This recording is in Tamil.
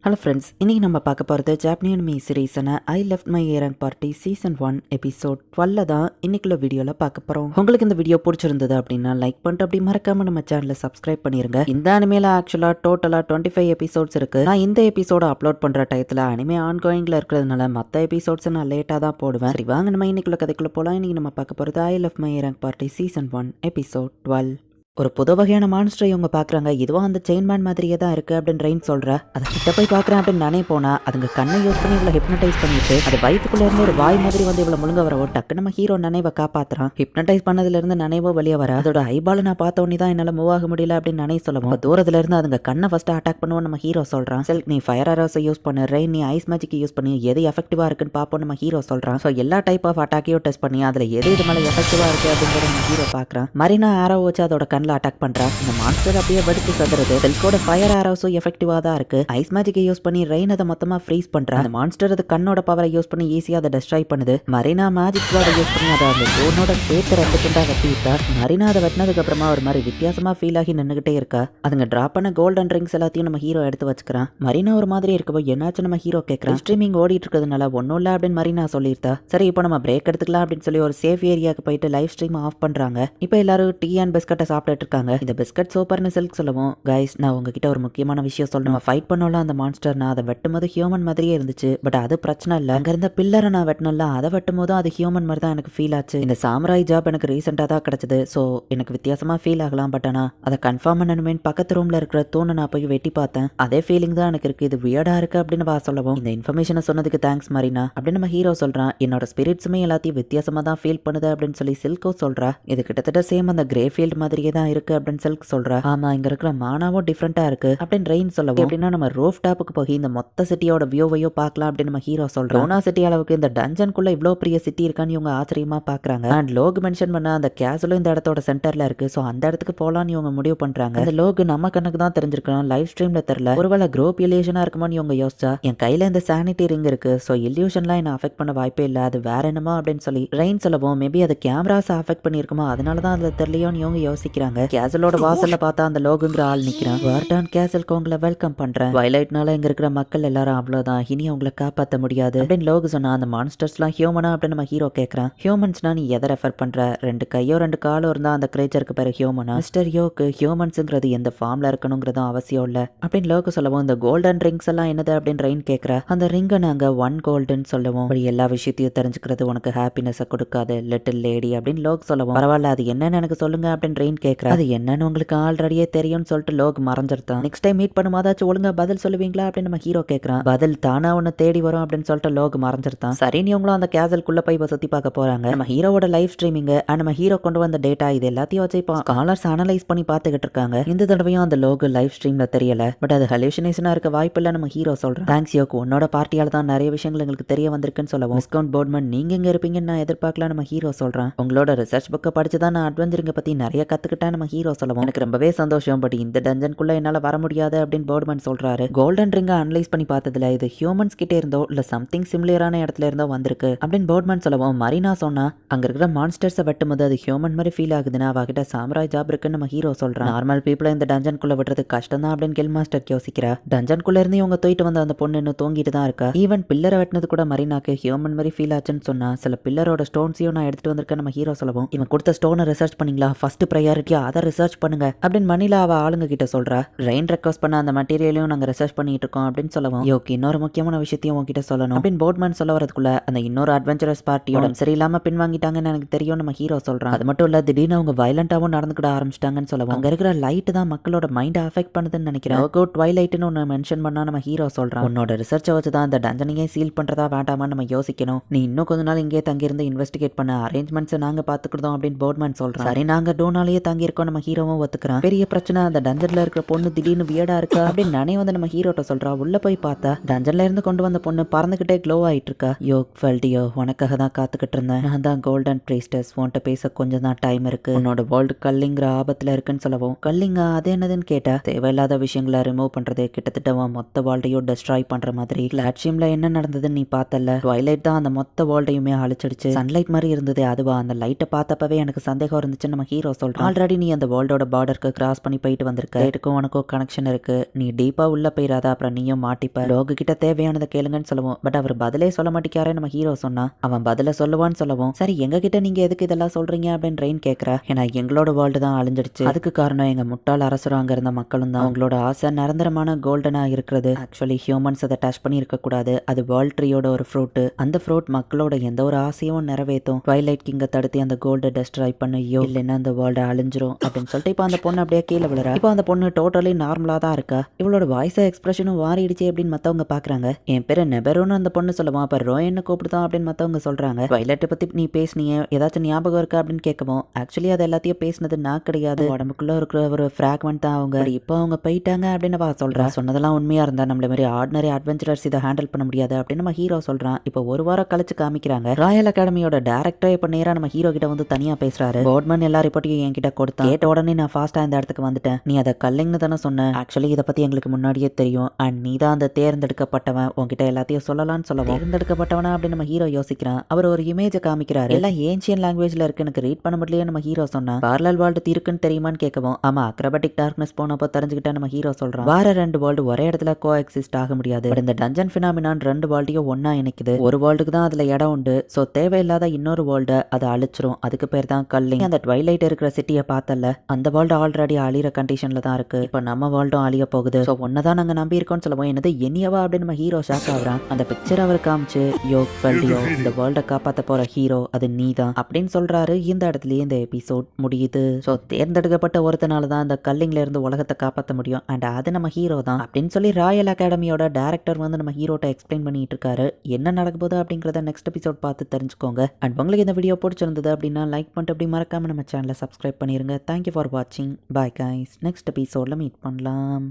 ஹலோ ஃப்ரெண்ட்ஸ், இன்னைக்கு நம்ம பார்க்க போகிறது ஜாப்பனியன் மீ சீரீஸான I left my A rank party season 1 episode 12 தான் இன்னைக்குள்ள வீடியோவில் பார்க்க போகிறோம். உங்களுக்கு இந்த வீடியோ பிடிச்சிருந்தது அப்படின்னா லைக் பண்ணிட்டு அப்படி மறக்காம நம்ம சேனலை சப்ஸ்கிரைப் பண்ணிருங்க. இந்த அனிமேல ஆக்சுவலாக டோட்டலாக 25 எபிசோட்ஸ் இருக்கு. நான் இந்த எபிசோட அப்லோட் பண்ணுற டயத்தில் அனிமே ஆன்கோயிங்கில் இருக்கிறதுனால மற்ற எபிசோட்ஸ் நான் லேட்டாக தான் போடுவேன். சரி வாங்க நம்ம இன்னைக்குள்ள கதைக்குள்ள போகலாம். இன்னைக்கு நம்ம பார்க்க போகிறது I left my A rank party season 1 episode 12. ஒரு புது வகையான மான்ஸ்டரை இவங்க பார்க்குறாங்க. இதுவும் அந்த செயின்மேன் மாதிரியே தான் இருக்குது அப்படின்னு ரெயின் சொல்கிற. அதை கிட்ட போய் பார்க்குறேன் அப்படின்னு நானே போனால் அதுங்க கண்ணை யூஸ் பண்ணி இவ்வளோ ஹிப்னடைஸ் பண்ணிட்டு அது வயிற்றுக்குள்ளே இருந்து ஒரு வாய் மாதிரி வந்து இவ்வளோ முழுங்க வரவோ டக்கு நம்ம ஹீரோ நனைவை காப்பாற்றுறான். ஹிப்னடைஸ் பண்ணதுலேருந்து நனைவோ வெளியே வர அதோட ஐபாலை நான் பார்த்த உடனே தான் என்னால் மூவ் ஆக முடியல அப்படின்னு நனை சொல்லவும் தூரத்துல இருந்து அதுங்க கண்ணை ஃபஸ்ட்டு அட்டாக் பண்ணுவோம் நம்ம ஹீரோ சொல்கிறான். செல் நீ ஃபயர் ஆரோஸை யூஸ் பண்ணு, ரெயின் நீ ஐஸ் மேஜிக் யூஸ் பண்ணி எது எஃபெக்டிவாக இருக்குன்னு பார்ப்போம் நம்ம ஹீரோ சொல்கிறான். ஸோ எல்லா டைப் ஆஃப் அட்டாக்கையும் டெஸ்ட் பண்ணி அதில் எது இது மேலே எஃபெக்டிவாக இருக்குது அப்படிங்கிற நம்ம ஹீரோ பார்க்குறான். மரினா ஆரோ வச்சு அதோட கண்ணில் அட்டாக் பண்ணுறான். இந்த மான்ஸ்டர் அப்படியே வெடிச்சு சதுறது. செல்கோட ஃபயர் ஆரோஸும் எஃபெக்டிவா தான் இருக்கு. ஐஸ் மேஜிக்கை யூஸ் பண்ணி ரெயின் அதை மொத்தமா ஃப்ரீஸ் பண்றான். அந்த மான்ஸ்டர் அது கண்ணோட பவரை யூஸ் பண்ணி ஈஸியா அதை டெஸ்ட்ராய் பண்ணுது. மரினா மேஜிக் பிளாட யூஸ் பண்ணி அதை அந்த ஜோனோட சேர்த்து 2 துண்டா வெட்டி விட்டா. மரினா அதை வெட்டினதுக்கு அப்புறமா ஒரு மாதிரி வித்தியாசமா ஃபீல் ஆகி நின்னுகிட்டே இருக்கா. அதுங்க டிராப் பண்ண கோல்டன் ரிங்ஸ் எல்லாத்தையும் நம்ம ஹீரோ எடுத்து வச்சுக்கிறான். மரினா ஒரு மாதிரி இருக்கவோ என்னாச்சு நம்ம ஹீரோ கேட்கறான். ஸ்ட்ரீமிங் ஓடிட்டு இருக்கிறதுனால ஒன்னும் இல்ல அப்படின்னு மரினா சொல்லியிருந்தா. சரி இப்போ நம்ம பிரேக் எடுத்துக்கலாம் அப்படின்னு சொல்லி ஒரு சேஃப் ஏரியாவுக்கு போயிட்டு லைவ் ஸ்ட்ரீம் ஆஃப் பண்றாங்க. இப்போ எல்லாரும் டீ அண்ட் பிஸ்கட்டை சாப்பிட்டுட்டு இருக்காங்க. இந்த பிஸ்கட் சூப்பர்னு செல்க் சொல்லவும் கைஸ் நான் உங்ககிட்ட ஒரு முக்கியமான விஷயம் சொல்லணும். நம்ம ஃபைட் பண்ணோம்ல அந்த மான்ஸ்டர், நான் அதை வெட்டும் போது ஹியூமன் மாதிரியே இருந்துச்சு. பட் அது பிரச்சனை இல்லை. அங்க இருந்த பில்லரை நான் வெட்டணும்ல, அதை வெட்டும் போதும் அது ஹியூமன் மாதிரி தான் எனக்கு ஃபீல் ஆச்சு. இந்த சாம்ராய் ஜாப் எனக்கு ரீசெண்டாக தான் கிடைச்சது. ஸோ எனக்கு வித்தியாசமா ஃபீல் ஆகலாம். பட் ஆனால் அதை கன்ஃபார்ம் பண்ணணுமேனு பக்கத்து ரூம்ல இருக்கிற தூணை நான் போய் வெட்டி பார்த்தேன். அதே ஃபீலிங் தான் எனக்கு இருக்கு. இது வியர்டா இருக்கு அப்படின்னு வா சொல்லவும் இந்த இன்ஃபர்மேஷனை சொன்னதுக்கு தேங்க்ஸ் மரினா அப்படின்னு நம்ம ஹீரோ சொல்றான். என்னோட ஸ்பிரிட்ஸுமே எல்லாத்தையும் வித்தியாசமா தான் ஃபீல் பண்ணுது அப்படின்னு சொல்லி சில்கோ சொல்றா. இது கிட்டத்தட்ட சேம் அந்த கிரே ஃபீல்ட் மாதிரியே தான் இருக்கு அப்படின்னு சில்க் சொல்றா. ஆமா இங்க இருக்கிற மானாவும் டிஃப்ரெண்டா இருக்கு அப்படின்னு ரெயின் சொல்லவும் எப்படின்னா நம்ம ரூஃப் டாப்புக்கு போய் இந்த மொத்த சிட்டியோட வியூவையோ பார்க்கலாம் அப்படின்னு நம்ம ஹீரோ சொல்றோம். ரோனா சிட்டி அளவுக்கு இந்த டஞ்சனுக்குள்ள இவ்வளோ பெரிய சிட்டி இருக்கான்னு இவங்க ஆச்சரியமா பாக்குறாங்க. அண்ட் லோக் மென்ஷன் பண்ண அந்த கேசலும் இந்த இடத்தோட சென்டர்ல இருக்கு. ஸோ அந்த இடத்துக்கு போலான்னு இவங்க முடிவு பண்றாங்க. அந்த லோக் நம்ம கண்ணுக்கு தான் தெரிஞ்சிருக்கணும், லைவ் ஸ்ட்ரீம்ல தெரியல. ஒருவேளை குரூப் இல்யூஷனா இருக்குமோன்னு இவங்க யோசிச்சா என் கையில இந்த சானிட்டி ரிங் இருக்கு. ஸோ இல்யூஷன்லாம் என்ன அஃபெக்ட் பண்ண வாய்ப்பே இல்லை, அது வேற என்னமோ அப்படின்னு சொல்லி ரெயின் சொல்லவும் மேபி அது கேமராஸ் அஃபெக்ட் பண்ணிருக்குமோ அதனாலதான் அதுல தெரியலையோன்னு இவங்க யோசிக்கிறாங்க. கேசலோட வாசல்ல பார்த்தா அந்த லோகுங்கிற ஆள் நிக்கிறான். வார்டான் கேசலுக்கு உங்களை வெல்கம் பண்றேன். வயலைட்னால இங்க இருக்கிற மக்கள் எல்லாரும் அவ்வளவுதான், இனி அவங்களை காப்பாற்ற முடியாது அப்படின்னு லோகு சொன்னா. அந்த மான்ஸ்டர்ஸ்லாம் ஹியூமனா அப்படின்னு நம்ம ஹீரோ கேட்கறான். ஹியூமன்ஸ்னா நீ எதை ரெஃபர் பண்ற? 2 கையோ 2 காலோ இருந்தா அந்த கிரேச்சருக்கு பேரு ஹியூமனா? மிஸ்டர் யோக்கு ஹியூமன்ஸ்ங்கிறது எந்த ஃபார்ம்ல இருக்கணுங்கிறதும் அவசியம் இல்ல அப்படின்னு லோகு சொல்லவும் இந்த கோல்டன் ரிங்ஸ் எல்லாம் என்னது அப்படின்னு ரெயின் கேட்கற. அந்த ரிங்கை நாங்க 1 கோல்டன் சொல்லவும் அப்படி எல்லா விஷயத்தையும் தெரிஞ்சுக்கிறது உனக்கு ஹாப்பினஸ் கொடுக்காது லிட்டில் லேடி அப்படின்னு லோக் சொல்லவும் பரவாயில்ல அது என்னன்னு எனக்கு சொல்லுங்க அப்படின்னு ரெயின் கேட்கற. அது என்னன்னு உங்களுக்கு ஆல்ரெடியே தெரியும்னு சொல்லிட்டு லோக் மறைஞ்சிருத்தான். நெக்ஸ்ட் டைம் மீட் பண்ணும்போதாச்சும் ஒழுங்கா பதில் சொல்லுவீங்களா அப்படின்னு நம்ம ஹீரோ கேட்கறான். பதில் தானா உன்னை தேடி வரும் அப்படின்னு சொல்லிட்டு லோக் மறைஞ்சிருத்தான். சரி நீங்களும் அந்த கேசலுக்குள்ள போய் சுத்தி பார்க்க போறாங்க. நம்ம ஹீரோவோட லைவ் ஸ்ட்ரீமிங் அண்ட் நம்ம ஹீரோ கொண்டு வந்த டேட்டா இது எல்லாத்தையும் வச்சு இப்போ ஸ்காலர்ஸ் அனலைஸ் பண்ணி பார்த்துக்கிட்டு இருக்காங்க. இந்த தடவையும் அந்த லோக் லைவ் ஸ்ட்ரீம்ல தெரியல. பட் அது ஹலூசினேஷனா இருக்க வாய்ப்பு இல்ல நம்ம ஹீரோ சொல்றேன். தேங்க்ஸ் யோக்கு, உன்னோட பார்ட்டியால தான் நிறைய விஷயங்கள் எங்களுக்கு தெரிய வந்திருக்குன்னு சொல்லவும் டிஸ்கவுண்ட் போர்ட்மேன் நீங்க எங்க இருப்பீங்கன்னு நான் எதிர்பார்க்கல நம்ம ஹீரோ சொல்றான். உங்களோட ரிசர்ச் புக்கை படிச்சுதான் நான் அட்வென்ச்சரிங்க பத்தி நிறைய கத்துக்கிட்டேன் நம்ம ஹீரோ சொல்லவும் எனக்கு ரொம்பவே சந்தோஷம். பட் இந்த டஞ்சனுக்குள்ள என்னால வர முடியாது அப்படின்னு போர்ட்மேன் சொல்றாரு. கோல்டன் ரிங்கை அனலைஸ் பண்ணி பார்த்ததுல இது ஹியூமன்ஸ் கிட்டே இருந்தோ இல்ல சம்திங் சிமிலரான இடத்துல இருந்தோ வந்திருக்கு அப்படின்னு போர்ட்மேன் சொல்லவும் மரினா சொன்னா அங்க இருக்கிற மான்ஸ்டர்ஸை வெட்டும்போது அது ஹியூமன் மாதிரி ஃபீல் ஆகுதுன்னா அவகிட்ட சாம்ராய் ஜாப் இருக்குன்னு நம்ம ஹீரோ சொல்றான். நார்மல் பீப்புளை இந்த டஞ்சனுக்குள்ள விடுறது கஷ்டம் தான் அப்படின்னு கில் மாஸ்டர் யோசிக்கிறா. டஞ்சனுக்குள்ள இருந்து இவங்க தூக்கிட்டு வந்த அந்த பொண்ணு இன்னும் தூங்கிட்டு தான் இருக்கா. ஈவன் பில்லரை வெட்டினது கூட மரினாக்கு ஹியூமன் மாதிரி ஃபீல் ஆச்சுன்னு சொன்னா. சில பில்லரோட ஸ்டோன்ஸையும் நான் எடுத்துட்டு வந்திருக்கேன் நம்ம ஹீரோ சொல்லவும் இவன் கொடுத்த ஸ்டோனை ரிசர்ச் பண்ணீங்களா, ஃபர்ஸ்ட் ப்ரையாரிட்டியா அதை ரிசர்ச் பண்ணுங்க அப்படின்னு மணிலா அவ ஆளுங்க கிட்ட சொல்றா. ரெயின் ரெக்வஸ்ட் பண்ண அந்த மெட்டீரியலையும் நாங்க ரிசர்ச் பண்ணிட்டு இருக்கோம் அப்படின்னு சொல்லவும் யோக்கு இன்னொரு முக்கியமான விஷயத்தையும் உங்ககிட்ட சொல்லணும் அப்படின்னு போர்ட்மேன் சொல்ல வரதுக்குள்ள அந்த இன்னொரு அட்வென்ச்சரஸ் பார்ட்டியோட சரியில்லாம பின்வாங்கிட்டாங்கன்னு எனக்கு தெரியும் நம்ம ஹீரோ சொல்றான். அது மட்டும் இல்ல திடீர்னு அவங்க வயலண்டாவும் நடந்துக்கிட ஆரம்பிச்சிட்டாங்கன்னு சொல்லவும் அங்க இருக்கிற லைட் தான் மக்களோட மைண்ட் அஃபெக்ட் பண்ணுதுன்னு நினைக்கிறேன். ட்வைலைட்னு ஒன்னு மென்ஷன் பண்ணா நம்ம ஹீரோ சொல்றான். உன்னோட ரிசர்ச்சை வச்சு தான் அந்த டஞ்சனையே சீல் பண்றதா வேண்டாமான்னு நம்ம யோசிக்கணும். நீ இன்னும் கொஞ்ச நாள் இங்கே தங்கியிருந்து இன்வெஸ்டிகேட் பண்ண அரேஞ்ச்மெண்ட்ஸ் நாங்க பாத்துக்கிட்டோம் அப்படின்னு போர்ட்மேன் சொல்றான். சரி நாங்க டோனாலேயே தங்கி இருக்கோம் நம்ம ஹீரோவும் ஒத்துக்கிறான். பெரிய பிரச்சனை அந்த டஞ்சன்ல இருக்கிற பொண்ணு திடீர்னு வியர்டா இருக்கா அப்படின்னு நானே வந்து நம்ம ஹீரோட்ட சொல்றா. உள்ள போய் பார்த்தா டஞ்சன்ல இருந்து கொண்டு வந்த பொண்ணு பறந்துகிட்டே க்ளோ ஆயிட்டு இருக்கா. யோக் ஃபெல்டியோ உனக்காக தான் காத்துக்கிட்டு இருந்தேன். நான் தான் கோல்டன் பிரீஸ்டஸ், உன்கிட்ட பேச கொஞ்சம் தான் டைம் இருக்கு. உன்னோட வேர்ல்டு கல்லிங்கிற ஆபத்துல இருக்குன்னு சொல்லவும் கல்லிங்கா அது என்னதுன்னு கேட்டா தேவையில்லாத விஷயங்களை ரிமூவ் பண்றது கிட்டத்தட்ட மொத்த வேர்ல்டையும் டெஸ்ட்ராய் பண்ற மாதிரி. கிளாட்ஷியம்ல என்ன நடந்ததுன்னு நீ பார்த்தல, ட்வைலைட் தான் அந்த மொத்த வேர்ல்டையுமே அழிச்சிடுச்சு. சன்லைட் மாதிரி இருந்தது அதுவா? அந்த லைட்டை பார்த்தப்பவே எனக்கு சந்தேகம் இருந்துச்சு நம்ம ஹீரோ சொல்றான். ஆல்ரெடி நீ அந்த வேர்ல்டோட பார்டருக்கு கிராஸ் பண்ணி போயிட்டு வந்திருக்க, இதுக்கும் உனக்கும் கனெக்ஷன் இருக்கு, நீ டீப்பா உள்ள போயிடாத, அப்புறம் நீயும் மாட்டிப்ப, லோகு கிட்ட தேவையானதை கேளுங்கன்னு சொல்லுவோம். பட் அவர் பதிலே சொல்ல மாட்டேங்காரே நம்ம ஹீரோ சொன்னா. அவன் பதில சொல்லுவான்னு சொல்லவும், சரி எங்க கிட்ட நீங்க எதுக்கு இதெல்லாம் சொல்றீங்க அப்படின்னு ரெயின் கேக்குற. ஏன்னா எங்களோட வேர்ல்டு தான் அழிஞ்சிடுச்சு, அதுக்கு காரணம் எங்க முட்டாள் அரசரும் அங்க இருந்த மக்களும் தான். அவங்களோட ஆசை நிரந்தரமான கோல்டனா இருக்கிறது. ஆக்சுவலி ஹியூமன்ஸ் அதை டச் பண்ணி இருக்க கூடாது, அது வேர்ல்ட் ட்ரீயோட ஒரு ஃப்ரூட். அந்த ஃப்ரூட் மக்களோட எந்த ஒரு ஆசையும் நிறைவேற்றும். ட்வைலைட் கிங்க தடுத்து அந்த கோல்டை டெஸ்ட்ராய் பண்ணியோ இல்லைன்னா அந்த வேர்ல்டை அழிஞ்சிரும் அப்படின்னு சொல்லிட்டு இப்போ அந்த பொண்ணு அப்படியே கீழே விழுறா. இப்போ அந்த பொண்ணு டோட்டலி நார்மலா தான் இருக்கா. இவளோட வாய்ஸ் எக்ஸ்பிரஷனும் மாறிடுச்சு அப்படின்னு மத்தவங்க பாக்குறாங்க. என் பேரு நெபரோன்னு அந்த பொண்ணு சொல்லுவான். அப்ப ரோயன்னு கூப்பிடுதான் அப்படின்னு மத்தவங்க சொல்றாங்க. ட்வைலைட்டை பத்தி நீ பேசினியே, ஏதாச்சும் ஞாபகம் இருக்கா அப்படின்னு கேட்கவும், ஆக்சுவலி அது எல்லாத்தையும் பேசினது நான் கிடையாது, உடம்புக்குள்ள இருக்கிற ஒரு ஃபிராக்மெண்ட் தான் அவங்க. இப்போ அவங்க போயிட்டாங்க அப்படின்னு சொல்றா. சொன்னதெல்லாம் உண்மையா இருந்தா நம்மள மாதிரி ஆர்டினரி அட்வென்ச்சரர்ஸ் இதை ஹேண்டில் பண்ண முடியாது அப்படின்னு நம்ம ஹீரோ சொல்றான். இப்போ ஒரு வாரம் கழிச்சு காமிக்கிறாங்க. ராயல் அகாடமியோட டைரக்டர் இப்போ நேரா நம்ம ஹீரோ கிட்ட வந்து தனியா பேசுறாரு. போர்ட்மேன் எல்லா ரிப்போர்ட்டையும் என்கிட்ட கொடுத்தா. கேட்ட உடனே நான் ஃபாஸ்டா இந்த இடத்துக்கு வந்துட்டேன். நீ அதை கல்லிங்னு தானே சொன்ன. ஆக்சுவலி இதை பத்தி எங்களுக்கு முன்னாடியே தெரியும். அண்ட் நீ தான் அந்த தேர்ந்தெடுக்கப்பட்டவன், உன்கிட்ட எல்லாத்தையும் சொல்லலாம்னு சொல்லவும், தேர்ந்தெடுக்கப்பட்டவனா அப்படின்னு நம்ம ஹீரோ யோசிக்கிறான். அவர் ஒரு இமேஜை காமிக்கிறாரு. எல்லாம் ஏன்ஷியன் லாங்குவேஜ்ல இருக்கு, எனக்கு ரீட் பண்ண முடியலையே நம்ம ஹீரோ சொன்னா. பார்லல் வேர்ல்டு இருக்குன்னு தெரியுமான்னு கேட்கவும், ஆமா அக்ரோபாட்டிக் டார்க்னஸ் போனப்போ தெரிஞ்சுக்கிட்டா நம்ம ஹீரோ சொல்றான். வேற ரெண்டு வேர்ல்டு ஒரே இடத்துல கோ எக்ஸிஸ்ட் ஆக முடியாது. பட் இந்த டஞ்சன் ஃபினாமினான் ரெண்டு வேர்ல்டையும் ஒன்னா இணைக்குது. ஒரு வேர்ல்டுக்கு தான் அதுல இடம் உண்டு. சோ தேவையில்லாத இன்னொரு வேர்ல்டை அதை அழிச்சிரும். அதுக்கு பேர் தான் கல்லிங். அந்த ட்வைலைட் இருக்கிற சிட்டியை பார்த்தல, அந்த வேர்ல்டு ஆல்ரெடி அழிகிற கண்டிஷன்ல தான் இருக்கு. இப்போ நம்ம வேர்ல்டும் அழிய போகுது. சோ ஒன்னதான் நாங்க நம்பி இருக்கோம்னு சொல்லுவோம். என்னது என்னவா அப்படின்னு நம்ம ஹீரோ ஷாக் ஆகுறான். அந்த பிக்சர் அவர் காமிச்சு, யோ ஃபெல்டியோ, இந்த வேர்ல்டை காப்பாத்த போற ஹீரோ அது நீதான் அப்படின்னு சொல்றாரு. இந்த இடத்துலயே இந்த எபிசோட் முடியுது. சோ தேர்ந்தெடுக்கப்பட்ட ஒருத்தனால தான் அந்த கல்லிங்ல இருந்து உலகத்தை காப்பாற்ற முடியும். அண்ட் அது நம்ம ஹீரோ தான் அப்படின்னு சொல்லி ராயல் அகாடமியோட டைரக்டர் வந்து நம்ம ஹீரோட்ட எக்ஸ்பிளைன் பண்ணிட்டு இருக்காரு. என்ன நடக்க போகுது அப்படிங்கறத நெக்ஸ்ட் எபிசோட் பார்த்து தெரிஞ்சுக்கோங்க. அண்ட் உங்களுக்கு இந்த வீடியோ பிடிச்சிருந்தது அப்படின்னா லைக் பண்ணிட்டு அப்படி மறக்காம நம்ம சேனலை சப்ஸ்கிரைப் பண்ணிருங்க. தேங்க்யூ ஃபார் வாட்சிங். Bye guys. நெக்ஸ்ட் எபிசோட்ல மீட் பண்ணலாம்.